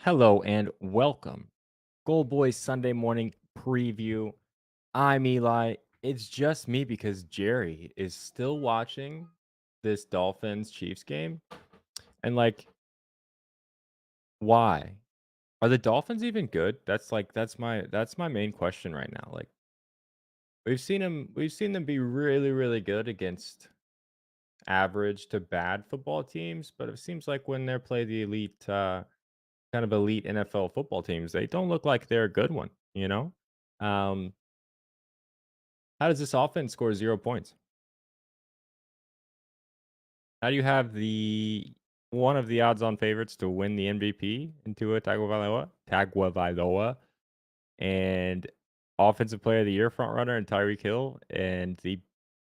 Hello and welcome. GoldBoys Sunday morning preview. I'm Eli. It's just me because Jerry is still watching this Dolphins Chiefs game. And why? Are the Dolphins even good? That's my main question right now. Like we've seen them be really, really good against average to bad football teams, but it seems like when they're play the elite kind of elite NFL football teams, they don't look like they're a good one, you know? Um, how does this offense score 0 points? How do you have the one of the odds-on favorites to win the MVP in Tua Tagovailoa, and offensive player of the year front runner and Tyreek Hill, and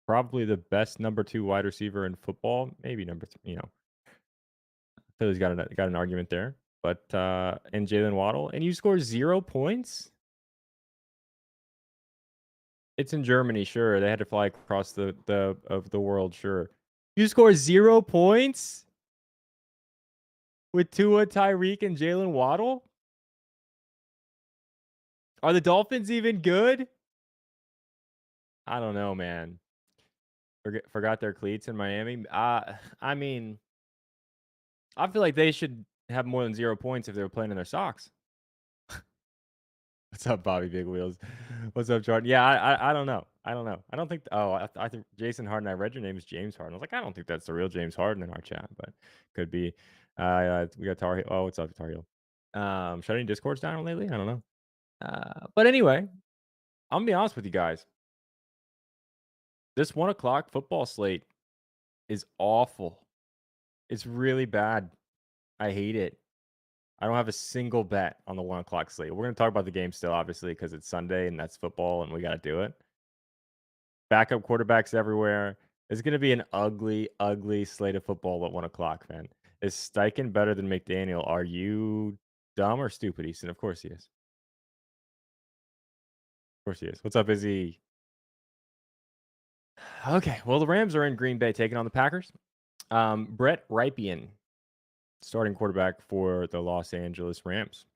probably the best number 2 wide receiver in football, maybe number 3, Philly's got an argument there, but, and Jalen Waddle, and you score 0 points? It's in Germany, sure. They had to fly across the world, sure. You score 0 points with Tua, Tyreek, and Jalen Waddle? Are the Dolphins even good? I don't know, man. Forgot their cleats in Miami. I mean, I feel like they should have more than 0 points if they were playing in their socks. What's up, Bobby Big Wheels? What's up, Jordan? Yeah, I don't know. I don't know. I don't think. Oh, I think Jason Harden. I read your name is James Harden. I was like, I don't think that's the real James Harden in our chat, but could be. We got Tar Heel. Oh, what's up, Tar Heel? Shutting Discords down lately? I don't know. But anyway, I'm gonna be honest with you guys. This 1 o'clock football slate is awful. It's really bad. I hate it. I don't have a single bet on the 1 o'clock slate. We're gonna talk about the game still, obviously, because it's Sunday and that's football, and we got to do it. Backup quarterbacks everywhere. It's gonna be an ugly, ugly slate of football at 1 o'clock, man. Is Steichen better than McDaniel? Are you dumb or stupid, Easton? Of course he is. Of course he is. What's up, Izzy? Okay, well, the Rams are in Green Bay taking on the Packers. Brett Rypien, starting quarterback for the Los Angeles Rams.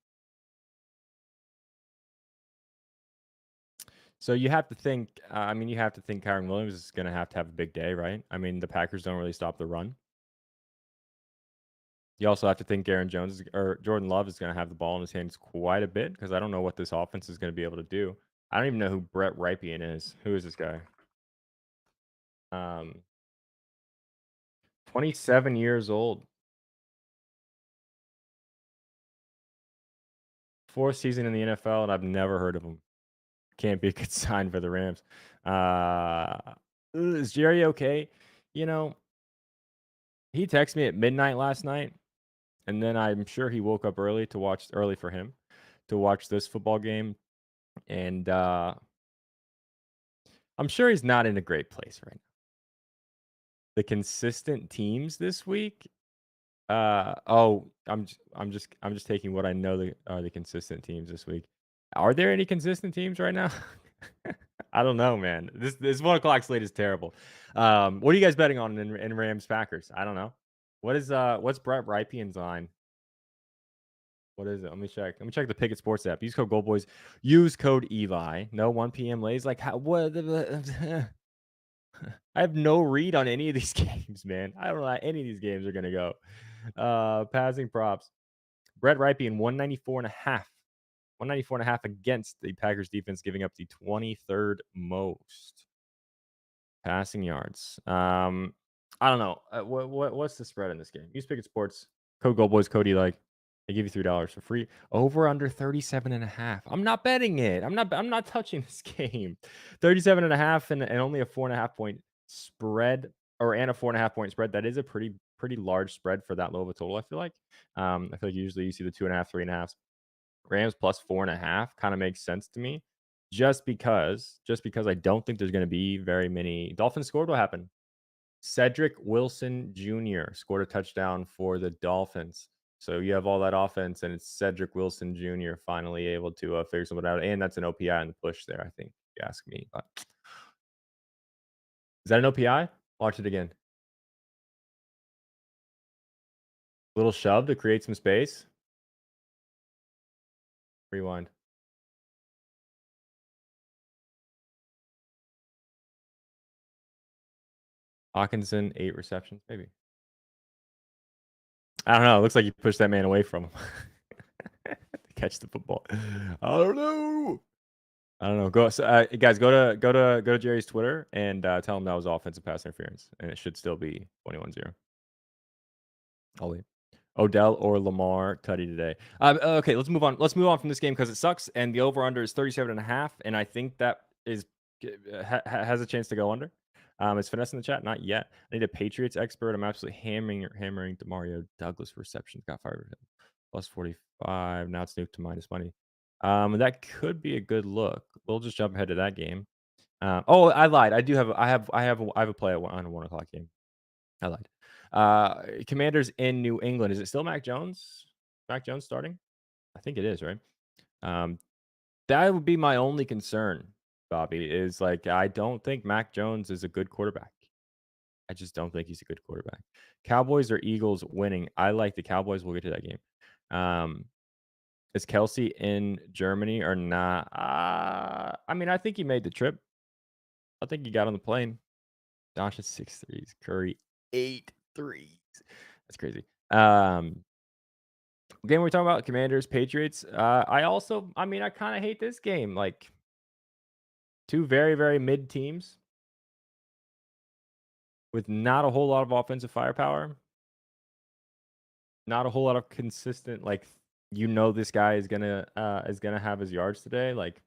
So you have to think, you have to think Kyron Williams is going to have a big day, right? I mean, the Packers don't really stop the run. You also have to think Aaron Jones or Jordan Love is going to have the ball in his hands quite a bit because I don't know what this offense is going to be able to do. I don't even know who Brett Rypien is. Who is this guy? 27 years old. 4th season in the NFL, and I've never heard of him. Can't be a good sign for the Rams. Is Jerry okay? You know, he texted me at midnight last night, and then I'm sure he woke up early for him to watch this football game, and I'm sure he's not in a great place right now. The consistent teams this week. I'm just taking what I know are the consistent teams this week. Are there any consistent teams right now? I don't know, man. This 1 o'clock slate is terrible. What are you guys betting on in Rams Packers? I don't know. What's Brett Rypien's line? What is it? Let me check. Let me check the Pickett Sports app. Use code GoldBoys. Use code Eli. No 1 p.m. lays. Like how? What? I have no read on any of these games, man. I don't know how any of these games are gonna go. Passing props. Brett Rypien 194.5. 194.5 against the Packers defense, giving up the 23rd most passing yards. I don't know. What's the spread in this game? Use Pickett Sports. Code GoldBoys. Code Eli. They give you $3 for free. Over under 37.5. I'm not betting it. I'm not touching this game. 37.5 and only a 4.5 point spread, and a 4.5 point spread. That is a pretty large spread for that low of a total, I feel like. I feel like usually you see the 2.5, 3.5. Rams plus 4.5 kind of makes sense to me. Just because I don't think there's going to be very many. Dolphins scored. What happened? Cedric Wilson Jr. scored a touchdown for the Dolphins. So you have all that offense, and it's Cedric Wilson Jr. finally able to figure something out. And that's an OPI in the push there, I think, if you ask me. But is that an OPI? Watch it again. Little shove to create some space. Rewind. Hawkinson, 8 receptions, maybe. I don't know. It looks like you pushed that man away from him. Catch the football. I don't know. I don't know. Guys, go to Jerry's Twitter and tell him that was offensive pass interference, and it should still be 21-0. I'll leave. Odell or Lamar Cuddy today. Okay, let's move on. Let's move on from this game because it sucks, and the over/under is 37.5, and I think that is has a chance to go under. Is Finesse in the chat? Not yet. I need a Patriots expert. I'm absolutely hammering Demario Douglas receptions. Got fired. Plus 45. Now it's nuked to minus money. That could be a good look. We'll just jump ahead to that game. Oh, I lied. I have a play on a 1 o'clock game. I lied. Commanders in New England. Is it still Mac Jones? Mac Jones starting? I think it is, right? That would be my only concern, Bobby, is like I don't think Mac Jones is a good quarterback. I just don't think he's a good quarterback. Cowboys or Eagles winning. I like the Cowboys. We'll get to that game. Is Kelsey in Germany or not? I mean, I think he made the trip. I think he got on the plane. Josh is 6 threes. Curry 8 threes. That's crazy. Game we're talking about Commanders, Patriots. I mean, I kind of hate this game. Like, two very, very mid teams with not a whole lot of offensive firepower. Not a whole lot of consistent, like, this guy is gonna have his yards today. Like,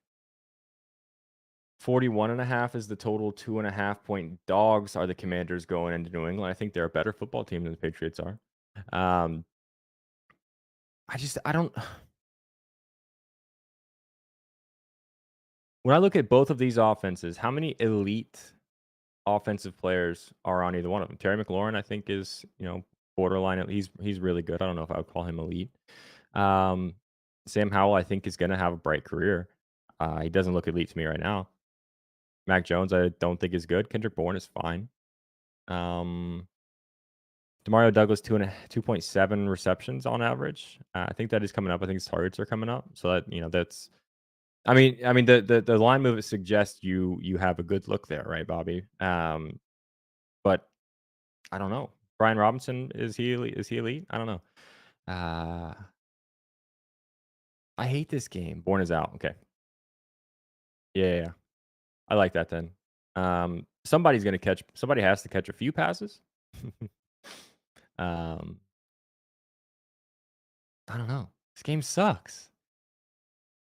41.5 is the total. 2.5-point dogs are the Commanders going into New England. I think they're a better football team than the Patriots are. I don't. When I look at both of these offenses, how many elite offensive players are on either one of them? Terry McLaurin, I think, is borderline. He's really good. I don't know if I would call him elite. Sam Howell, I think, is going to have a bright career. He doesn't look elite to me right now. Mac Jones, I don't think is good. Kendrick Bourne is fine. Demario Douglas, 2.7 receptions on average. I think that is coming up. I think his targets are coming up. So that that's. I mean, the line move suggests you have a good look there, right, Bobby? But I don't know. Brian Robinson, is he elite? I don't know. I hate this game. Bourne is out. Okay. Yeah. I like that then. Somebody has to catch a few passes. I don't know. This game sucks.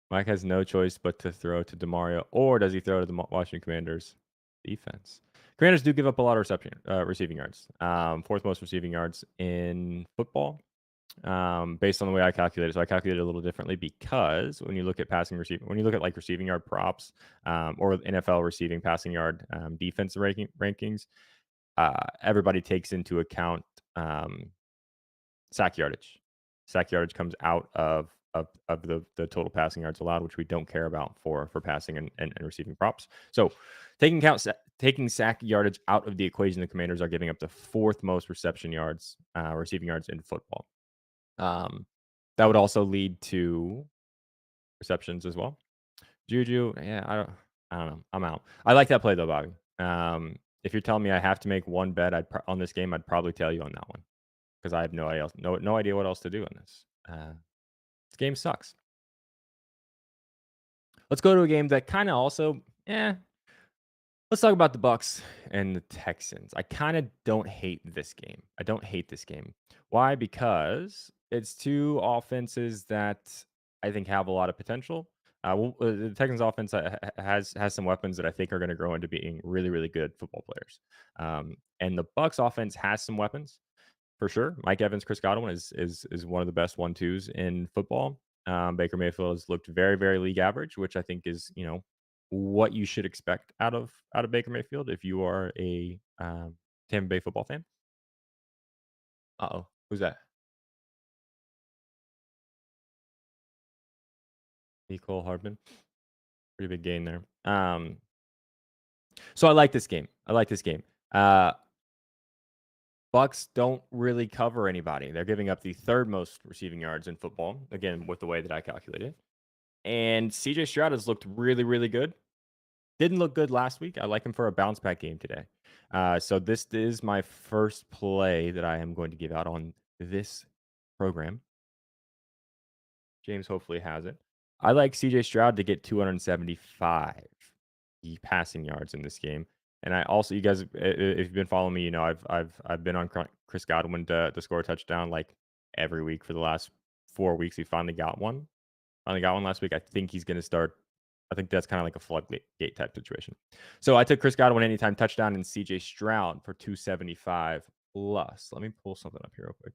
Mike has no choice but to throw to Demario, or does he throw to the Washington Commanders defense? Commanders do give up a lot of receiving yards. Fourth most receiving yards in football, based on the way I calculated. So I calculated it a little differently because when you look at when you look at like receiving yard props, or NFL receiving passing yard defense rankings, everybody takes into account sack yardage. Sack yardage comes out of the total passing yards allowed, which we don't care about for passing and receiving props. So taking sack yardage out of the equation, the Commanders are giving up the fourth most receiving yards in football. That would also lead to receptions as well. Juju, yeah, I don't know. I'm out. I like that play though, Bobby. If you're telling me I have to make one bet on this game, I'd probably tell you on that one because I have no idea what else to do on this. This game sucks. Let's go to a game that kind of also, let's talk about the Bucs and the Texans. I kind of don't hate this game. I don't hate this game. Why? Because it's two offenses that I think have a lot of potential. The Texans offense has some weapons that I think are going to grow into being really, really good football players. And the Bucs offense has some weapons for sure. Mike Evans, Chris Godwin is one of the best 1-2s in football. Baker Mayfield has looked very, very league average, which I think is what you should expect out of Baker Mayfield if you are a Tampa Bay football fan. Who's that? Nicole Hardman. Pretty big gain there. So I like this game. Bucs don't really cover anybody. They're giving up the third most receiving yards in football, again, with the way that I calculated. And CJ Stroud has looked really, really good. Didn't look good last week. I like him for a bounce back game today. So this is my first play that I am going to give out on this program. James hopefully has it. I like CJ Stroud to get 275 passing yards in this game. And I also, you guys, if you've been following me, you know I've been on Chris Godwin to score a touchdown like every week for the last 4 weeks. He finally got one. Finally got one last week. I think he's going to start. I think that's kind of like a floodgate type situation. So I took Chris Godwin anytime touchdown and CJ Stroud for 275 plus. Let me pull something up here real quick.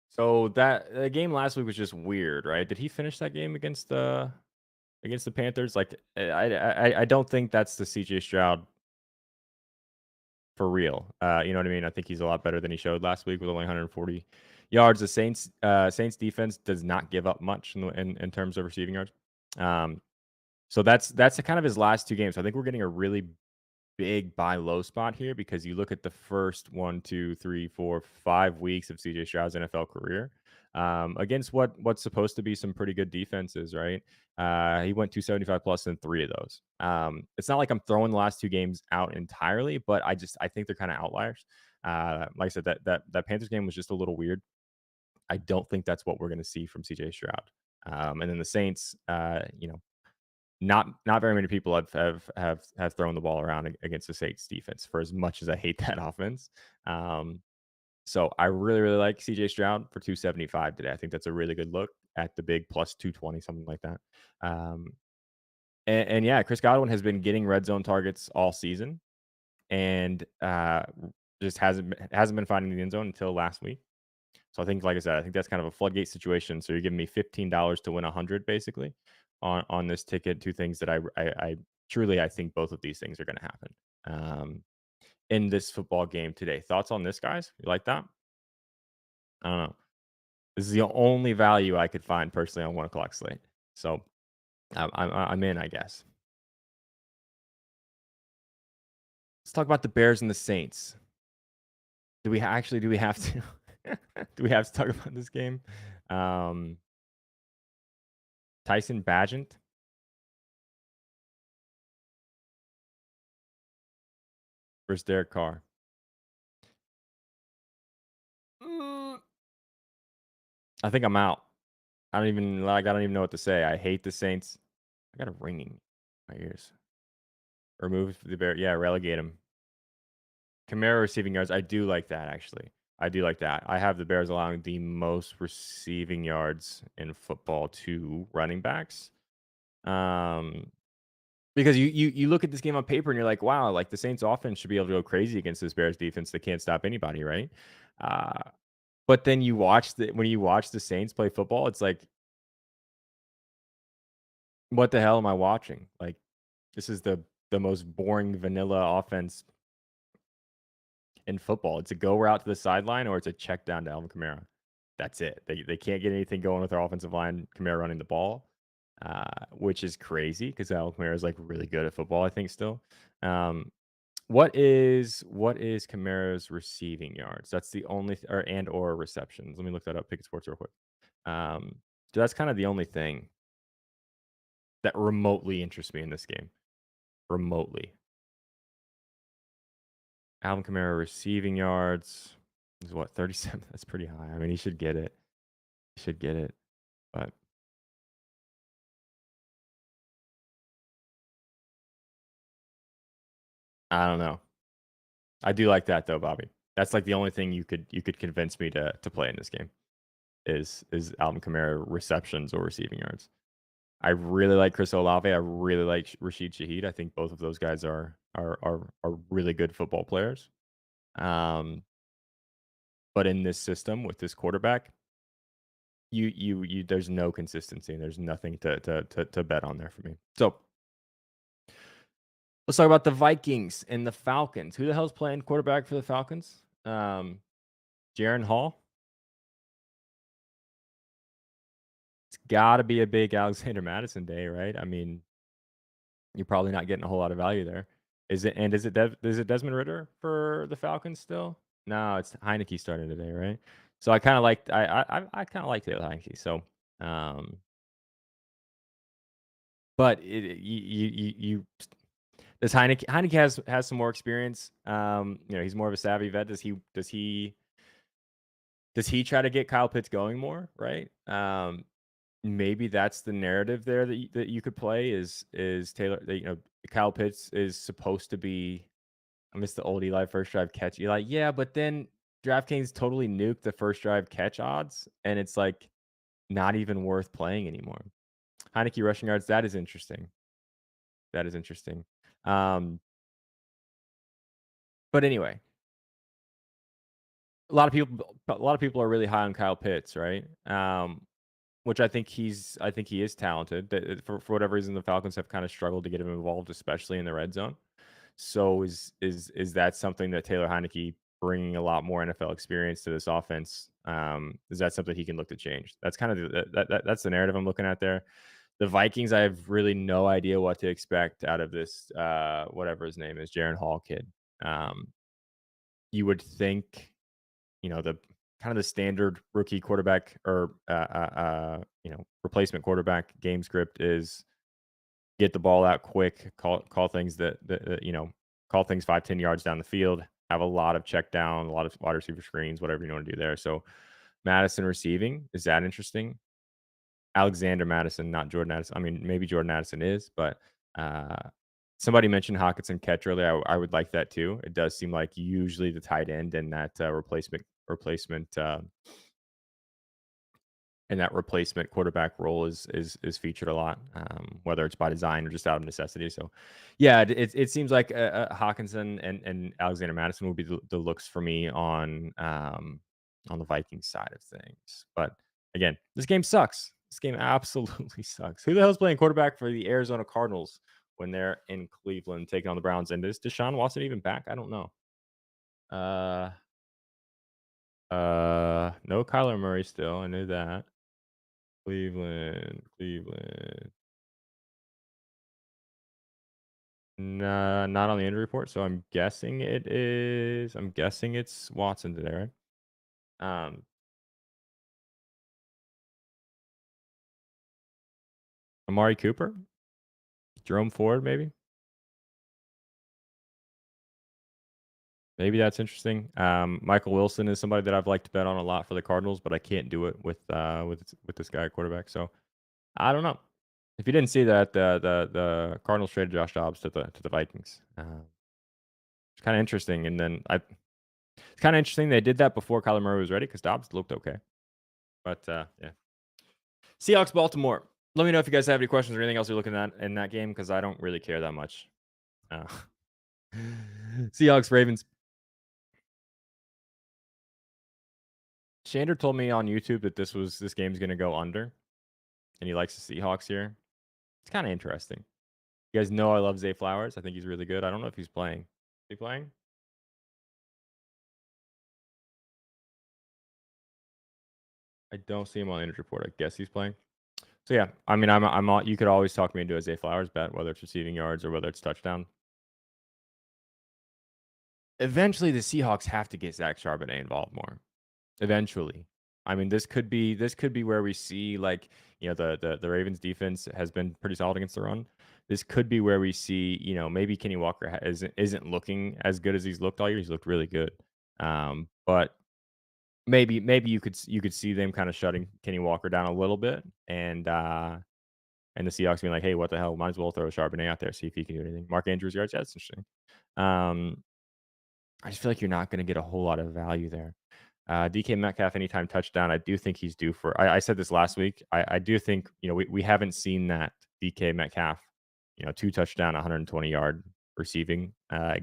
So that the game last week was just weird, right? Did he finish that game against the Panthers? Like I don't think that's the CJ Stroud for real. You know what I mean? I think he's a lot better than he showed last week with only 140 yards. The Saints defense does not give up much in terms of receiving yards. So that's kind of his last two games. I think we're getting a really big buy low spot here because you look at the first 1, 2, 3, 4, 5 weeks of CJ Stroud's NFL career against what's supposed to be some pretty good defenses, right? He went 275 plus in three of those. It's not like I'm throwing the last two games out entirely, but I think they're kind of outliers. Like I said, that Panthers game was just a little weird. I don't think that's what we're going to see from CJ Stroud. And then the Saints, not very many people have thrown the ball around against the Saints defense for as much as I hate that offense. So I really, really like CJ Stroud for 275 today. I think that's a really good look at the big plus 220, something like that. And yeah, Chris Godwin has been getting red zone targets all season and just hasn't been finding the end zone until last week. So I think, like I said, I think that's kind of a floodgate situation. So you're giving me $15 to win 100 basically on this ticket. Two things that I truly I think both of these things are going to happen in this football game today. Thoughts on this, guys? You like that? I don't know. This is the only value I could find personally on 1 o'clock slate. So I'm in, I guess. Let's talk about the Bears and the Saints. Do we have to? Do we have to talk about this game? Tyson Bagent versus Derek Carr. I think I'm out. I don't even know what to say. I hate the Saints. I got a ringing in my ears. Remove the Bear. Yeah, relegate him. Kamara receiving yards. I do like that actually. I do like that. I have the Bears allowing the most receiving yards in football to running backs. Because you look at this game on paper and you're like, wow, like the Saints offense should be able to go crazy against this Bears defense that can't stop anybody, right? But then when you watch the Saints play football, it's like, what the hell am I watching? Like, this is the most boring vanilla offense in football. It's a go route to the sideline or it's a check down to Alvin Kamara. That's it. They can't get anything going with their offensive line. Kamara running the ball, which is crazy because Alvin Kamara is like really good at football. I think still. What is Kamara's receiving yards? That's the only or receptions. Let me look that up. Pick Sports real quick. So that's kind of the only thing that remotely interests me in this game. Remotely. Alvin Kamara receiving yards is what, 37? That's pretty high. I mean, he should get it. He should get it. But I don't know. I do like that though, Bobby. That's like the only thing you could convince me to play in this game is Alvin Kamara receptions or receiving yards. I really like Chris Olave. I really like Rashid Shaheed. I think both of those guys are really good football players. But in this system with this quarterback, you there's no consistency and there's nothing to bet on there for me. So let's talk about the Vikings and the Falcons. Who the hell's playing quarterback for the Falcons? Jaron Hall. It's got to be a big Alexander Madison day, right? I mean, you're probably not getting a whole lot of value there. Is it Desmond Ritter for the Falcons still? No, it's Heineke starting today, right? So I kind of like I kind of like Taylor Heineke. So, um, but you does Heineke has some more experience. He's more of a savvy vet. Does he try to get Kyle Pitts going more? Right. Maybe that's the narrative there that you could play is Taylor. Kyle Pitts is supposed to be. I miss the old Eli first drive catch. Eli, yeah, but then DraftKings totally nuked the first drive catch odds, and it's like not even worth playing anymore. Heineke rushing yards, that is interesting. That is interesting. Um, but anyway, a lot of people are really high on Kyle Pitts, right? Which I think he is talented. For whatever reason, the Falcons have kind of struggled to get him involved, especially in the red zone. So is that something that Taylor Heineke bringing a lot more NFL experience to this offense? Is that something he can look to change? That's kind of that's the narrative I'm looking at there. The Vikings, I have really no idea what to expect out of this. Whatever his name is, Jaron Hall kid. Um, you would think, the kind of the standard rookie quarterback or replacement quarterback game script is get the ball out quick, call things call things 5-10 yards down the field, have a lot of check down, a lot of wide receiver screens, whatever you want to do there. So Madison receiving, is that interesting? Alexander Madison, not Jordan Addison. I mean, maybe Jordan Addison is, but uh, somebody mentioned Hawkinson catch earlier. I would like that too. It does seem like usually the tight end and that replacement quarterback role is featured a lot, whether it's by design or just out of necessity. So, yeah, it seems like Hawkinson and Alexander Madison will be the looks for me on the Vikings side of things. But again, this game sucks. This game absolutely sucks. Who the hell's playing quarterback for the Arizona Cardinals when they're in Cleveland taking on the Browns? And is Deshaun Watson even back? I don't know. Uh, no Kyler Murray still. I knew that. Cleveland. Nah, not on the injury report, so I'm guessing it's Watson today, right? Amari Cooper, Jerome Ford, maybe. Maybe that's interesting. Michael Wilson is somebody that I've liked to bet on a lot for the Cardinals, but I can't do it with this guy at quarterback. So I don't know. If you didn't see that, the Cardinals traded Josh Dobbs to the Vikings. It's kind of interesting, and then it's kind of interesting they did that before Kyler Murray was ready because Dobbs looked okay. But yeah, Seahawks Baltimore. Let me know if you guys have any questions or anything else you're looking at in that game because I don't really care that much. Uh, Seahawks Ravens. Shander told me on YouTube that this game's gonna go under, and he likes the Seahawks here. It's kind of interesting. You guys know I love Zay Flowers. I think he's really good. I don't know if he's playing. Is he playing? I don't see him on the injury report. I guess he's playing. So yeah, I mean, you could always talk me into a Zay Flowers bet, whether it's receiving yards or whether it's touchdown. Eventually, the Seahawks have to get Zach Charbonnet involved more. Eventually. I mean, this could be where we see the Ravens defense has been pretty solid against the run. This could be where we see maybe Kenny Walker isn't looking as good as he's looked all year. He's looked really good, but maybe you could see them kind of shutting Kenny Walker down a little bit, and the Seahawks being like, hey, what the hell? Might as well throw Charbonnet out there, see if he can do anything. Mark Andrews yards, yeah, that's interesting. I just feel like you're not going to get a whole lot of value there. DK Metcalf anytime touchdown. I do think he's due for. I said this last week. I do think we haven't seen that DK Metcalf 2 touchdown 120-yard receiving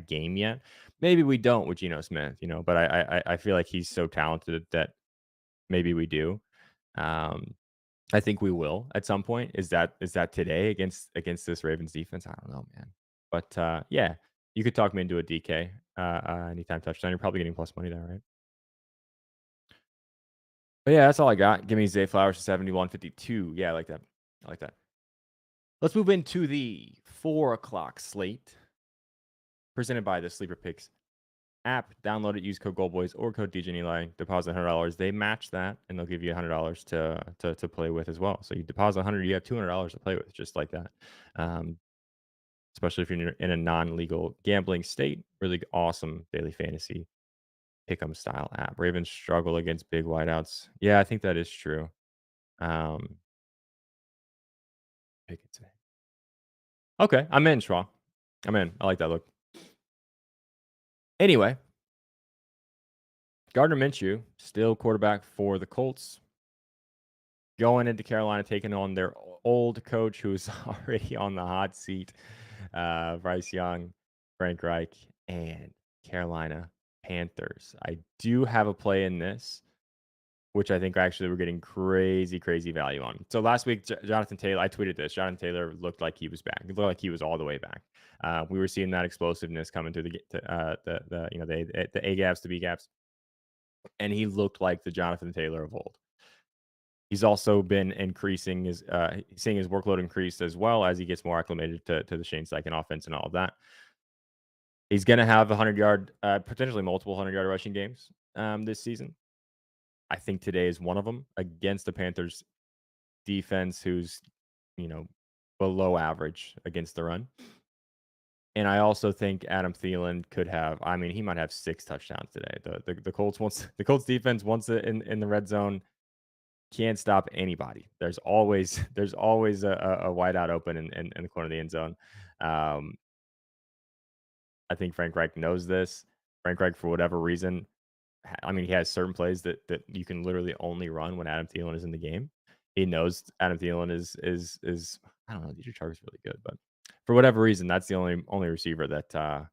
game yet. Maybe we don't with Geno Smith, but I feel like he's so talented that maybe we do. I think we will at some point. Is that today against this Ravens defense? I don't know, man. But yeah, you could talk me into a DK anytime touchdown. You're probably getting plus money there, right? But yeah, that's all I got. Give me Zay Flowers to 71.52. Yeah, I like that. I like that. Let's move into the 4 o'clock slate presented by the Sleeper Picks app, download it, use code GoldBoys or code DJ Eli, deposit $100. They match that, and they'll give you $100 to play with as well. So you deposit 100, you have $200 to play with, just like that. Especially if you're in a non-legal gambling state. Really awesome daily fantasy pick'em style app. Ravens struggle against big wideouts. Yeah, I think that is true. Pick it today. Okay, I'm in, Schwa. I'm in. I like that look. Anyway, Gardner Minshew, still quarterback for the Colts, going into Carolina, taking on their old coach who's already on the hot seat, Bryce Young, Frank Reich, and Carolina Panthers. I do have a play in this, which I think actually we're getting crazy, crazy value on. So last week, Jonathan Taylor, I tweeted this. Jonathan Taylor looked like he was back. It looked like he was all the way back. We were seeing that explosiveness coming through the A gaps, the B gaps, and he looked like the Jonathan Taylor of old. He's also been increasing his seeing his workload increase as well as he gets more acclimated to the Shane Steichen offense and all of that. He's going to have 100-yard, potentially multiple 100-yard rushing games this season. I think today is one of them against the Panthers defense, who's below average against the run. And I also think Adam Thielen could have. I mean, he might have 6 touchdowns today. The Colts defense once in the red zone can't stop anybody. There's always a wideout open in the corner of the end zone. I think Frank Reich knows this. Frank Reich, for whatever reason, I mean, he has certain plays that you can literally only run when Adam Thielen is in the game. He knows Adam Thielen is I don't know, DJ Chark's really good, but for whatever reason, that's the only receiver that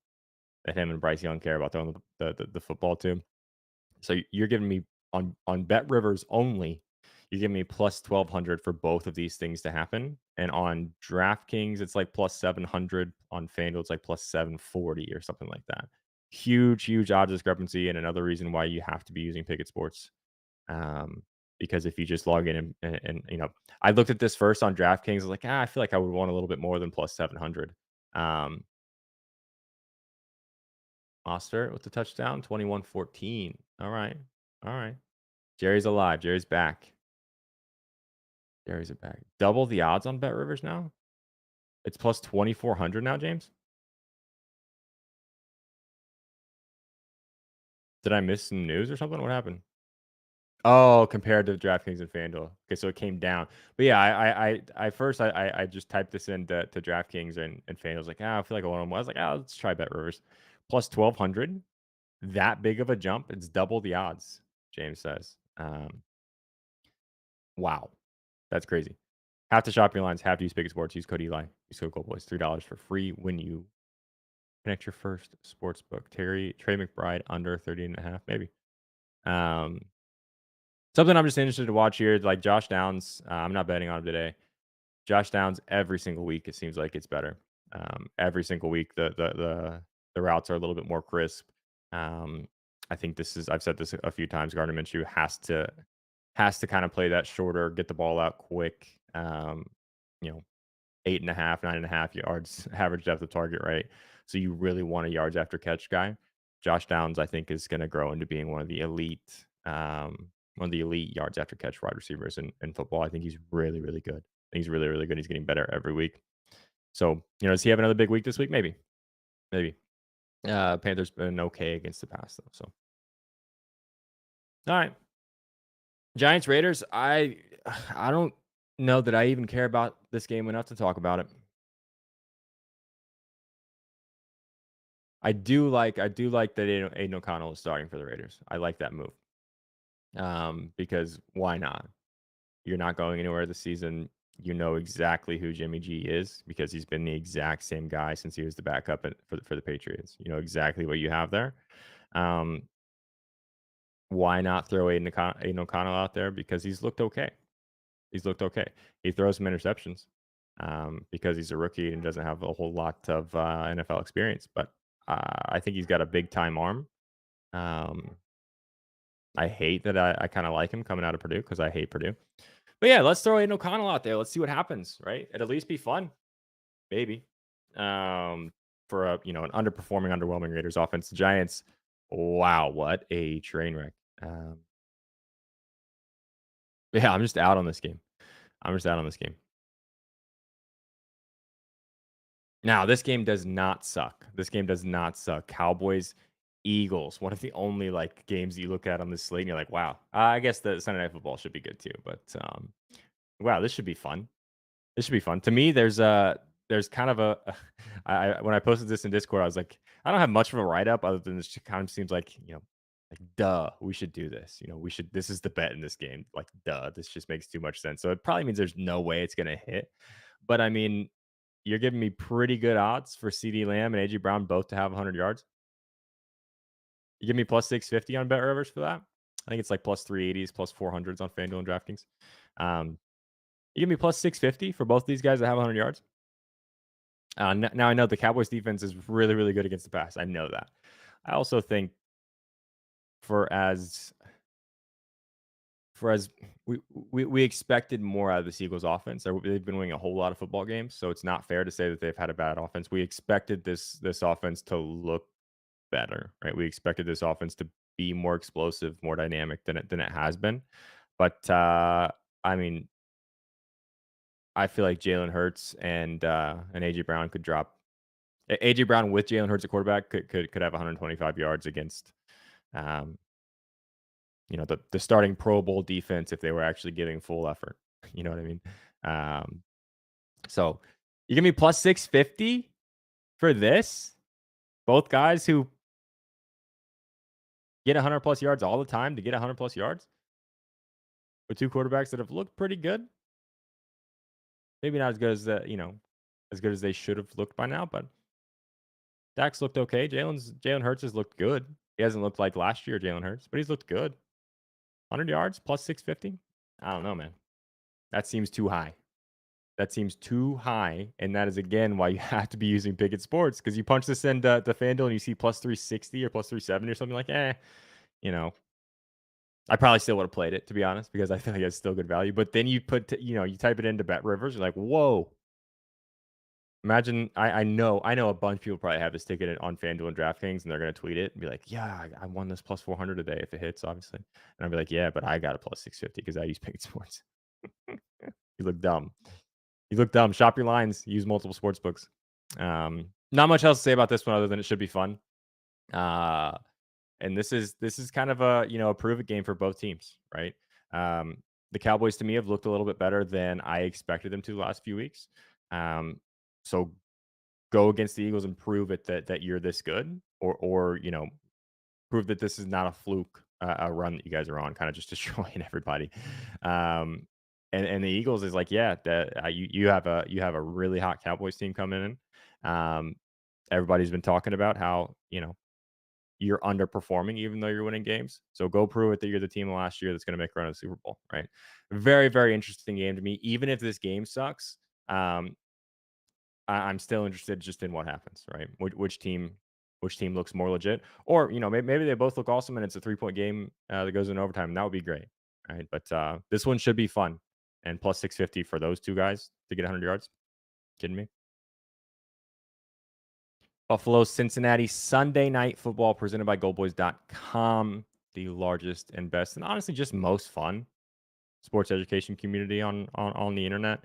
him and Bryce Young care about throwing the football to. So you're giving me on Bet Rivers only, you're giving me plus 1,200 for both of these things to happen. And on DraftKings, it's like plus 700. On FanDuel, it's like plus 740 or something like that. Huge odds discrepancy, and another reason why you have to be using Pickett Sports. Because if you just log in and I looked at this first on DraftKings, I was like, I feel like I would want a little bit more than plus 700. Mostert with the touchdown, 21-14. All right. Jerry's alive. Jerry's back. Double the odds on Bet Rivers now. It's plus 2,400 now, James. Did I miss some news or something? What happened? Oh, compared to DraftKings and FanDuel. Okay, so it came down. But yeah, I first just typed this into DraftKings and FanDuel. I was like, I feel like I want to. I was like, let's try Bet Rivers. Plus 1,200. That big of a jump. It's double the odds, James says. Wow. That's crazy. Have to shop your lines. Have to use Pickett Sports. Use code Eli. Use code GoldBoys. $3 for free when you connect your first sports book. Trey McBride under 30.5, maybe. Something I'm just interested to watch here, like Josh Downs. I'm not betting on him today. Josh Downs, every single week, it seems like it's better. Every single week, the routes are a little bit more crisp. I think I've said this a few times. Gardner Minshew has to kind of play that shorter, get the ball out quick. 8.5, 9.5 yards average depth of target, right? So you really want a yards after catch guy. Josh Downs, I think, is going to grow into being one of the elite yards after catch wide receivers in football. I think he's really, really good. He's really, really good. He's getting better every week. So, does he have another big week this week? Maybe. Panthers been okay against the pass though. So, all right. Giants Raiders. I don't know that I even care about this game enough to talk about it. I do like that Aiden O'Connell is starting for the Raiders. I like that move. Because why not? You're not going anywhere this season. You know exactly who Jimmy G is because he's been the exact same guy since he was the backup for the Patriots. You know exactly what you have there. Why not throw Aiden O'Connell out there? Because he's looked okay. He throws some interceptions because he's a rookie and doesn't have a whole lot of NFL experience. But I think he's got a big time arm. I hate that I kind of like him coming out of Purdue because I hate Purdue. But yeah, let's throw Aiden O'Connell out there. Let's see what happens, right? It'd at least be fun, maybe. For an underperforming, underwhelming Raiders offense. The Giants Wow, what a train wreck. Yeah, I'm just out on this game. I'm just out on this game. Now, this game does not suck. This game does not suck. Cowboys, Eagles, one of the only like games you look at on this slate and you're like, wow. I guess the Sunday Night Football should be good too, but wow, this should be fun. This should be fun. To me, there's kind of a I when I posted this in Discord, I was like, I don't have much of a write up other than this just kind of seems like, like duh, we should do this. We should this is the bet in this game. Like duh, this just makes too much sense. So it probably means there's no way it's gonna hit. But I mean, you're giving me pretty good odds for CD Lamb and AJ Brown both to have 100 yards. You give me plus 650 on Bet Rivers for that. I think it's like plus 380s, plus 400s on FanDuel and DraftKings. Um, you give me plus 650 for both these guys that have 100 yards. Now I know the Cowboys defense is really, really good against the pass. I know that. I also think for as for as we expected more out of the Eagles offense. They've been winning a whole lot of football games, so it's not fair to say that they've had a bad offense. We expected this offense to look better, right? We expected this offense to be more explosive, more dynamic than it has been. But I mean, I feel like Jalen Hurts and AJ Brown could drop. AJ Brown with Jalen Hurts at quarterback could have 125 yards against, um, the starting Pro Bowl defense if they were actually giving full effort. You know what I mean? Um, so you give me plus 650 for this. Both guys who get 100 plus yards all the time to get 100 plus yards with two quarterbacks that have looked pretty good. Maybe not as good as as good as they should have looked by now, but Dak's looked okay. Jalen Hurts has looked good. He hasn't looked like last year, Jalen Hurts, but he's looked good. 100 yards plus 650. I don't know, man. That seems too high. That seems too high, and that is again why you have to be using Pickett Sports because you punch this in the FanDuel and you see plus 360 or plus 370 or something like, you know, I probably still would have played it to be honest because I feel like it's still good value. But then you you type it into Bet Rivers, you're like, whoa. Imagine I know a bunch of people probably have this ticket on FanDuel and DraftKings and they're gonna tweet it and be like, yeah, I won this plus 400 a day if it hits, obviously. And I'll be like, yeah, but I got a plus 650 because I use Pickett Sports. You look dumb. You look dumb. Shop your lines. Use multiple sports books. Not much else to say about this one other than it should be fun. Uh, and this is kind of a prove it game for both teams, right? The Cowboys to me have looked a little bit better than I expected them to the last few weeks. So go against the Eagles and prove it that you're this good, or prove that this is not a fluke, a run that you guys are on, kind of just destroying everybody. And the Eagles is like, yeah, that you have a really hot Cowboys team coming in. Everybody's been talking about how you're underperforming even though you're winning games. So go prove it that you're the team last year that's going to make a run of the Super Bowl, right? Very, very interesting game to me. Even if this game sucks, um, I'm still interested just in what happens, right? Which team looks more legit, or maybe they both look awesome and it's a 3-point game that goes in overtime. And that would be great, right? But this one should be fun, and plus 650 for those two guys to get 100 yards. Kidding me? Buffalo, Cincinnati, Sunday Night Football presented by GoldBoys.com, the largest and best, and honestly just most fun sports education community on the internet.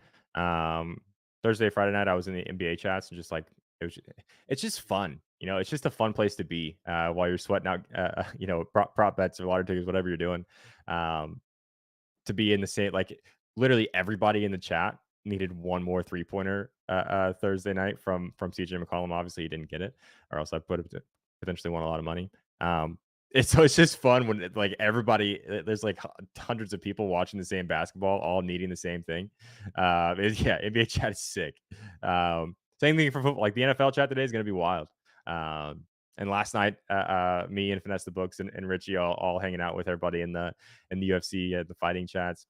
Thursday, Friday night, I was in the NBA chats and just like it's just fun. It's just a fun place to be while you're sweating out, prop bets or lottery tickets, whatever you're doing. To be in the same literally everybody in the chat needed one more 3-pointer Thursday night from CJ McCollum. Obviously, he didn't get it, or else I potentially won a lot of money. It's just fun when everybody there's hundreds of people watching the same basketball, all needing the same thing. NBA chat is sick. Same thing for football. Like the NFL chat today is going to be wild. And last night, me and Finesse the Books and Richie all hanging out with everybody in the UFC, the fighting chats,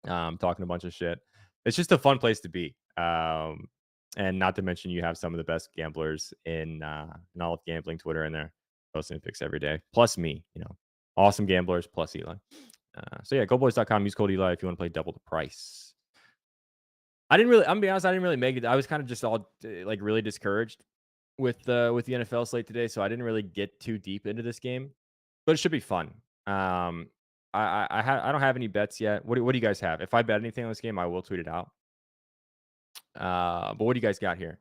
talking a bunch of shit. It's just a fun place to be. And not to mention you have some of the best gamblers in all of gambling Twitter in there, posting picks every day. Plus me, awesome gamblers plus Eli. So yeah, GoldBoys.com. Use code Eli if you want to play double the price. I'm gonna be honest, I didn't really make it. I was kind of just all really discouraged with the NFL slate today, so I didn't really get too deep into this game, but it should be fun. Um, I don't have any bets yet. What do you guys have? If I bet anything on this game, I will tweet it out. But what do you guys got here?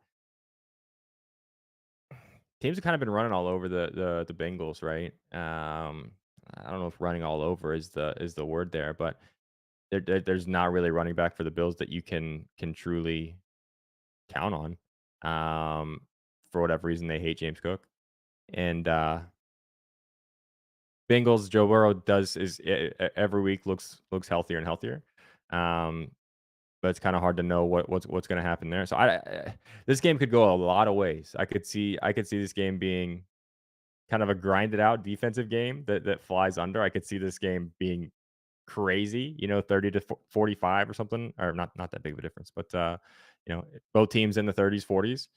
Teams have kind of been running all over the Bengals, right? I don't know if running all over is the word there, but there's not really running back for the Bills that you can truly count on. Um, for whatever reason, they hate James Cook, and Bengals, Joe Burrow does is every week looks healthier and healthier. Um, but it's kind of hard to know what's going to happen there. So this game could go a lot of ways. I could see this game being kind of a grinded out defensive game that flies under. I could see this game being crazy, 30 to 45 or something, or not that big of a difference, but both teams in the 30s, 40s.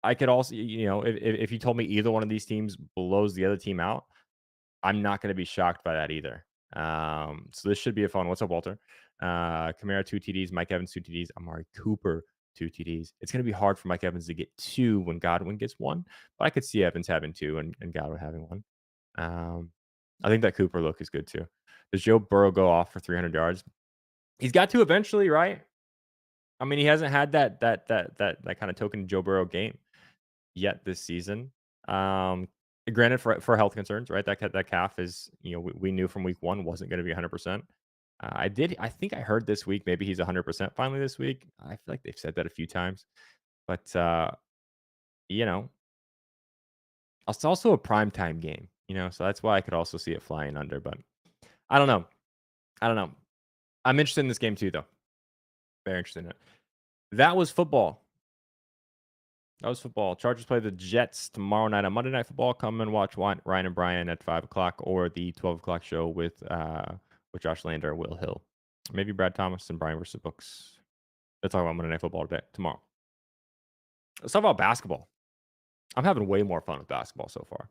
I could also, if you told me either one of these teams blows the other team out, I'm not going to be shocked by that either. So this should be a fun. What's up, Walter? Kamara 2 TDs, Mike Evans 2 TDs, Amari Cooper 2 TDs. It's going to be hard for Mike Evans to get two when Godwin gets one, but I could see Evans having two and Godwin having one. I think that Cooper look is good too. Does Joe Burrow go off for 300 yards? He's got to eventually, right? I mean, he hasn't had that kind of token Joe Burrow game yet this season. Granted, for health concerns, right? That calf is, we knew from week one wasn't going to be 100%. I think I heard this week maybe he's 100% finally this week. I feel like they've said that a few times, but you know, it's also a primetime game, so that's why I could also see it flying under. But I don't know. I don't know. I'm interested in this game too, though. Very interested in it. That was football. Chargers play the Jets tomorrow night on Monday Night Football. Come and watch Ryan and Brian at 5 o'clock or the 12 o'clock show with Josh Lander and Will Hill. Maybe Brad Thomas and Brian versus Books. Let's talk about Monday Night Football today, tomorrow. Let's talk about basketball. I'm having way more fun with basketball so far.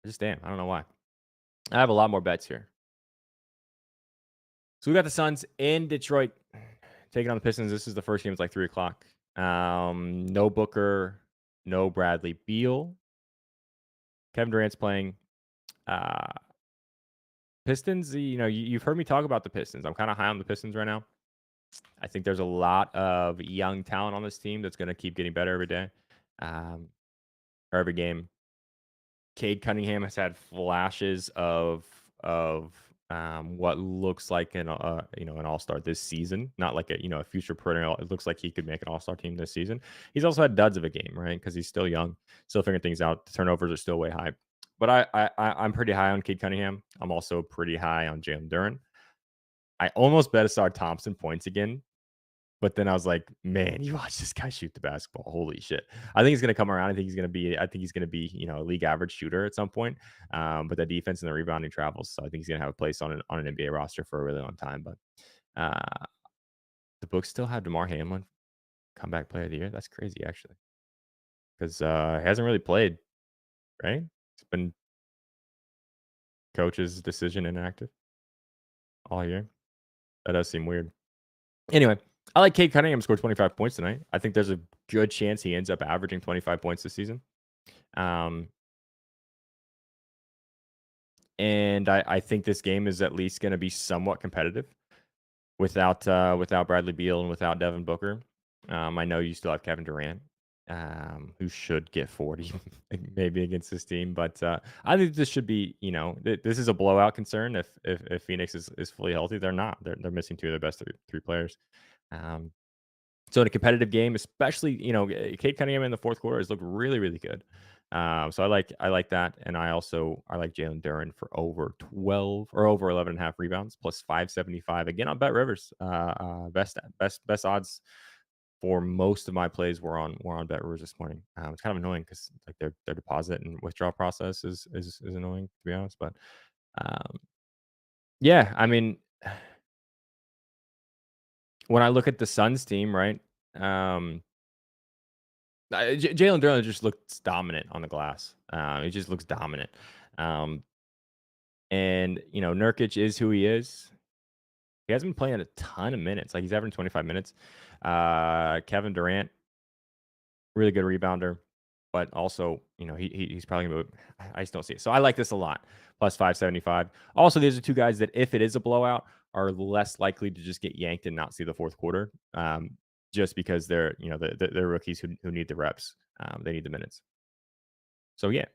Just damn, I don't know why. I have a lot more bets here. So we got the Suns in Detroit taking on the Pistons. This is the first game. It's like 3 o'clock. No Booker, no Bradley Beal. Kevin Durant's playing. Pistons, you've heard me talk about the Pistons. I'm kind of high on the Pistons right now. I think there's a lot of young talent on this team that's going to keep getting better every day, or every game. Cade Cunningham has had flashes of what looks like an all-star this season, not like a future perennial. It looks like he could make an all-star team this season. He's also had duds of a game, right? Because he's still young, still figuring things out. The turnovers are still way high, but I'm pretty high on Cade Cunningham. I'm also pretty high on Jalen Duren. I almost bet Asar Thompson points again, but then I was like, man, you watch this guy shoot the basketball. Holy shit. I think he's going to come around. I think he's going to be, a league average shooter at some point. But the defense and the rebounding travels. So I think he's going to have a place on an NBA roster for a really long time. But the books still have DeMar Hamlin comeback player of the year. That's crazy, actually. Because he hasn't really played, right? It's been coach's decision inactive all year. That does seem weird. Anyway, I like Cade Cunningham scored 25 points tonight. I think there's a good chance he ends up averaging 25 points this season. And I think this game is at least going to be somewhat competitive without Bradley Beal and without Devin Booker. I know you still have Kevin Durant, who should get 40 maybe against this team, but I think this should be, this is a blowout concern if Phoenix is fully healthy. They're not. They're missing two of their best three players. So in a competitive game, especially, Cade Cunningham in the fourth quarter has looked really, really good. So I like that. And I like Jalen Duren for over 12 or over 11.5 rebounds plus 575. Again, on Bet Rivers. Best odds for most of my plays were on Bet Rivers this morning. It's kind of annoying because like their deposit and withdrawal process is annoying, to be honest. But yeah, I mean, when I look at the Suns team, right? Jalen Duren just looks dominant on the glass. He just looks dominant. And Nurkic is who he is. He hasn't been playing a ton of minutes. Like he's averaging 25 minutes. Kevin Durant really good rebounder, but also, he's probably gonna. I just don't see it. So I like this a lot. Plus 575. Also, these are two guys that if it is a blowout, are less likely to just get yanked and not see the fourth quarter. Just because they're they're rookies who need the reps. They need the minutes. So yeah,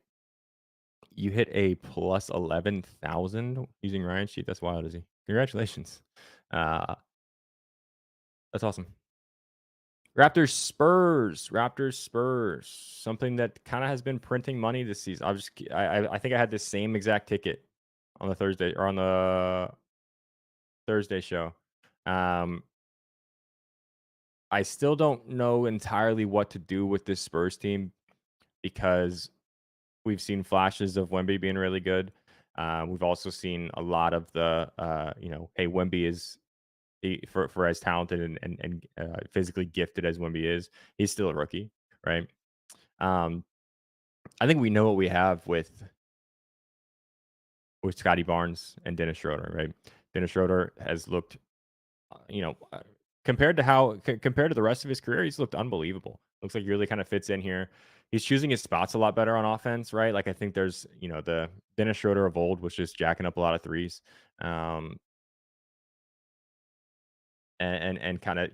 you hit a plus 11,000 using Ryan's sheet. That's wild, is he? Congratulations. Uh, that's awesome. Raptors Spurs. Raptors Spurs. Something that kind of has been printing money this season. I think I had the same exact ticket on the Thursday or on the Thursday show. I still don't know entirely what to do with this Spurs team because we've seen flashes of Wemby being really good. We've also seen a lot of the, hey, Wemby is for as talented and physically gifted as Wemby is, he's still a rookie, right? Um, I think we know what we have with Scotty Barnes and Dennis Schroeder, right? Dennis Schroeder has looked, compared to compared to the rest of his career, he's looked unbelievable. Looks like he really kind of fits in here. He's choosing his spots a lot better on offense, right? Like I think there's, the Dennis Schroeder of old was just jacking up a lot of threes, and kind of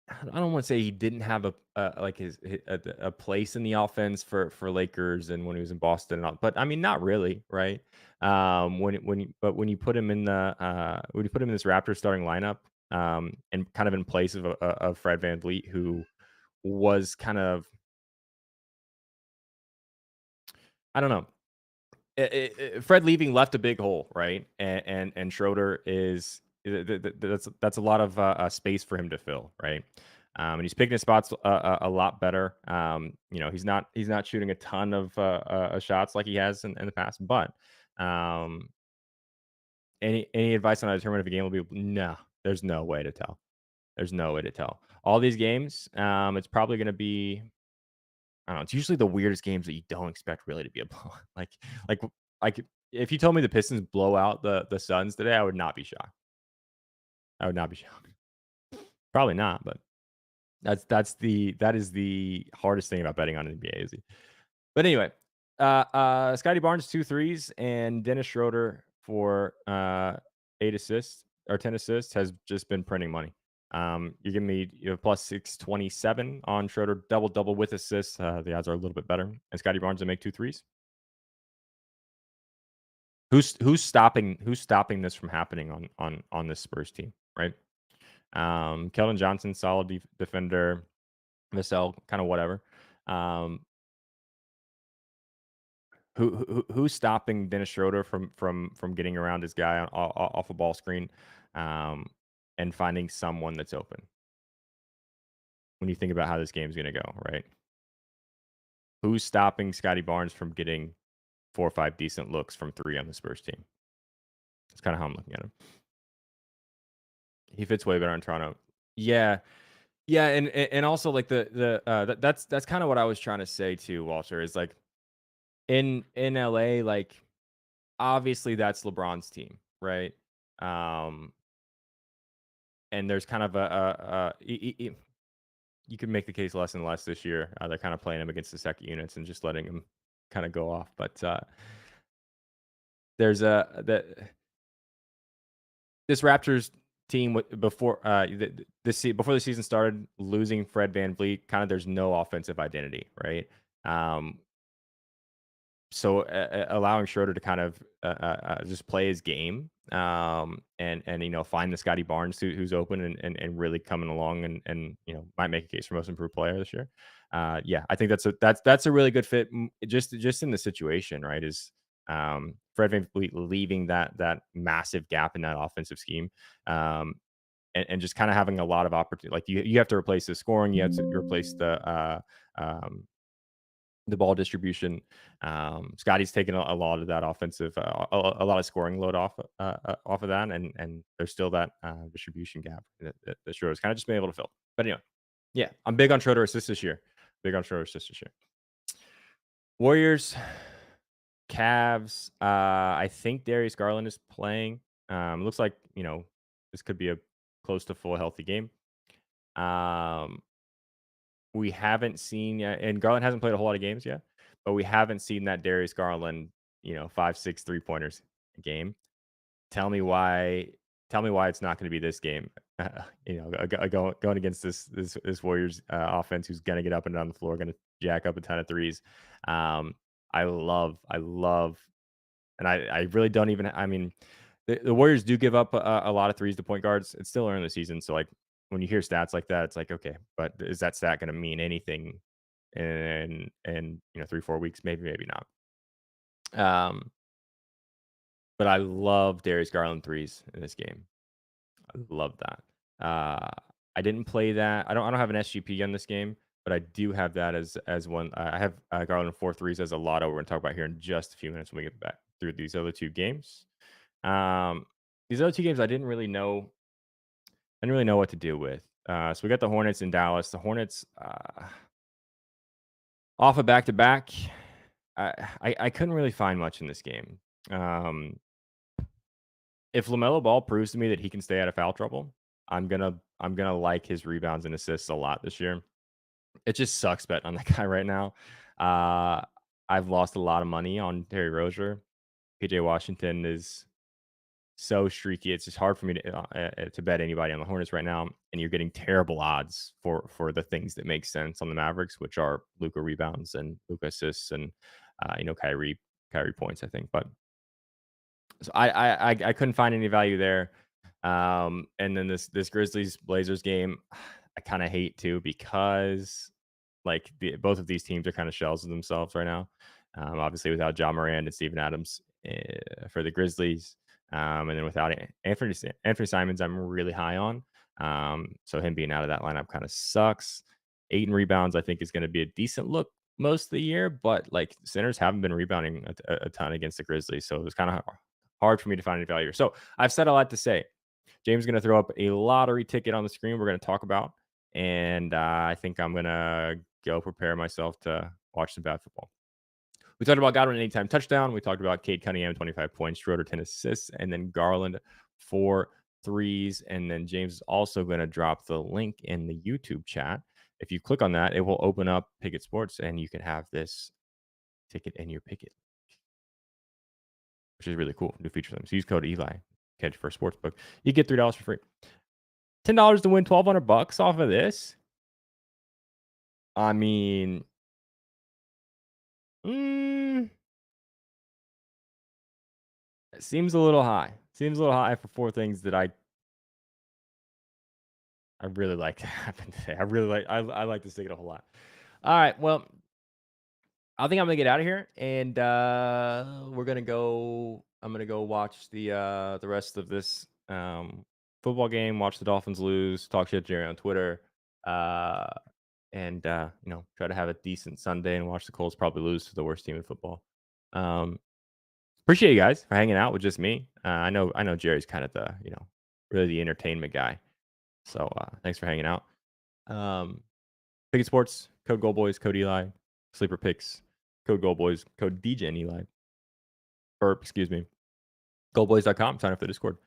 I don't want to say he didn't have like a place in the offense for Lakers and when he was in Boston, and all, but I mean not really, right? When you put him in when you put him in this Raptors starting lineup, and kind of in place of Fred VanVleet, who was kind of, I don't know. Fred leaving left a big hole, right? And Schroeder is that's a lot of space for him to fill, right? And he's picking his spots a lot better. He's not shooting a ton of shots like he has in the past. But any advice on how to determine if a game will be, no? There's no way to tell. There's no way to tell. All these games, it's probably going to be, I don't know. It's usually the weirdest games that you don't expect really to be a blow. Like like if you told me the Pistons blow out the Suns today, I would not be shocked. I would not be shocked. Probably not, but that is the hardest thing about betting on NBA, is he? But anyway, Scotty Barnes 2 threes and Dennis Schroeder for 8 assists or 10 assists has just been printing money. You're giving me plus 627 on Schroeder, double with assists. The odds are a little bit better. And Scotty Barnes to make 2 threes. Who's stopping this from happening on this Spurs team, right? Keldon Johnson, solid defender. Vassell, kind of whatever. Who's stopping Dennis Schroeder from getting around his guy off a ball screen, and finding someone that's open? When you think about how this game's gonna go, right? Who's stopping Scotty Barnes from getting 4 or 5 decent looks from 3 on the Spurs team? That's kind of how I'm looking at him. He fits way better in Toronto. Yeah. Yeah, and also like that's kind of what I was trying to say too, Walter, is like in LA, like obviously that's LeBron's team, right? Um, and there's kind of you can make the case less and less this year. They're kind of playing him against the second units and just letting him kind of go off. But there's this Raptors team before before the season started, losing Fred VanVleet, kind of there's no offensive identity, right? So allowing Schroeder to kind of just play his game, and find the Scotty Barnes who's open and really coming along and might make a case for most improved player this year. Yeah, I think that's a really good fit, just in the situation, right? Is Fred VanVleet leaving that massive gap in that offensive scheme, and just kind of having a lot of opportunity. Like you have to replace the scoring, you have to replace the ball distribution. Scotty's taken a lot of that offensive, a lot of scoring load off of that, and there's still that distribution gap that Schroeder's kind of just been able to fill. But anyway, yeah, I'm big on Schroeder assists this year. Big on Schroeder assists this year. Warriors, Cavs. I think Darius Garland is playing. Looks like this could be a close to full healthy game. we haven't seen yet, and Garland hasn't played a whole lot of games yet, but we haven't seen that Darius Garland, 5, 6 3-pointers a game. Tell me why. Tell me why it's not going to be this game. Going against this Warriors offense, who's going to get up and down the floor, going to jack up a ton of threes. I love, and I really don't even. I mean, the Warriors do give up a lot of threes to point guards. It's still early in the season, so like when you hear stats like that, it's like, okay, but is that stat going to mean anything in 3-4 weeks? Maybe not. But I love Darius Garland threes in this game. I love that. I didn't play that. I don't have an SGP on this game, but I do have that as one. I have Garland 4 threes as a lotto. We're gonna talk about here in just a few minutes when we get back through these other two games. These other two games I didn't really know. I didn't really know what to do with. So we got the Hornets in Dallas. The Hornets off a back to back. I couldn't really find much in this game. If LaMelo Ball proves to me that he can stay out of foul trouble, I'm gonna like his rebounds and assists a lot this year. It just sucks betting on that guy right now. I've lost a lot of money on Terry Rozier. PJ Washington is so streaky. It's just hard for me to bet anybody on the Hornets right now. And you're getting terrible odds for the things that make sense on the Mavericks, which are Luka rebounds and Luka assists and Kyrie points, I think. But so I couldn't find any value there. And then this Grizzlies Blazers game, I kind of hate too because like both of these teams are kind of shells of themselves right now. Obviously without John Moran and Steven Adams for the Grizzlies, and then without Anthony Simons, I'm really high on. So him being out of that lineup kind of sucks. 8 in rebounds, I think, is going to be a decent look most of the year, but like centers haven't been rebounding a ton against the Grizzlies, so it was kind of hard for me to find any value here. So I've said a lot to say. James is going to throw up a lottery ticket on the screen we're going to talk about, and I think I'm going to go prepare myself to watch some bad football. We talked about Godwin anytime touchdown. We talked about Cade Cunningham, 25 points, Schroeder, 10 assists, and then Garland, 4 threes. And then James is also going to drop the link in the YouTube chat. If you click on that, it will open up Pickett Sports, and you can have this ticket in your Pickett, which is really cool. New feature them. So use code Eli, catch for a sports book. You get $3 for free. $10 to win $1,200 off of this. I mean, it seems a little high. Seems a little high for 4 things that I really like to happen today. I like this ticket a whole lot. All right, well, I think I'm gonna get out of here, and we're gonna go. I'm gonna go watch the rest of this football game. Watch the Dolphins lose. Talk shit to Jerry on Twitter, and try to have a decent Sunday and watch the Colts probably lose to the worst team in football. Appreciate you guys for hanging out with just me. I know Jerry's kind of the really the entertainment guy. So thanks for hanging out. Pickett Sports, code GoldBoys, code Eli. Sleeper Picks, code GoldBoys, code DJ and Eli. Excuse me. GoldBoys.com. Sign up for the Discord.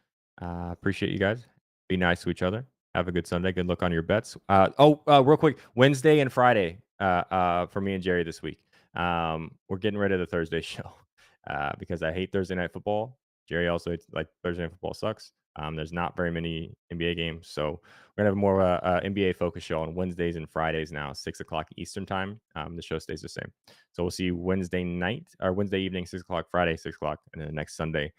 Appreciate you guys. Be nice to each other. Have a good Sunday. Good luck on your bets. Real quick. Wednesday and Friday for me and Jerry this week. We're getting rid of the Thursday show because I hate Thursday night football. Jerry also hates, like, Thursday night football sucks. There's not very many NBA games, so we're gonna have more of a NBA focus show on Wednesdays and Fridays now, 6:00 Eastern time. The show stays the same, so we'll see you Wednesday night or Wednesday evening, 6:00, Friday 6:00, and then the next Sunday,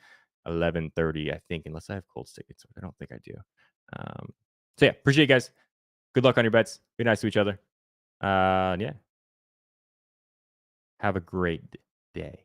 11:30, I think, unless I have Colts tickets. I don't think I do. So yeah, appreciate you guys. Good luck on your bets. Be nice to each other. Yeah. Have a great day.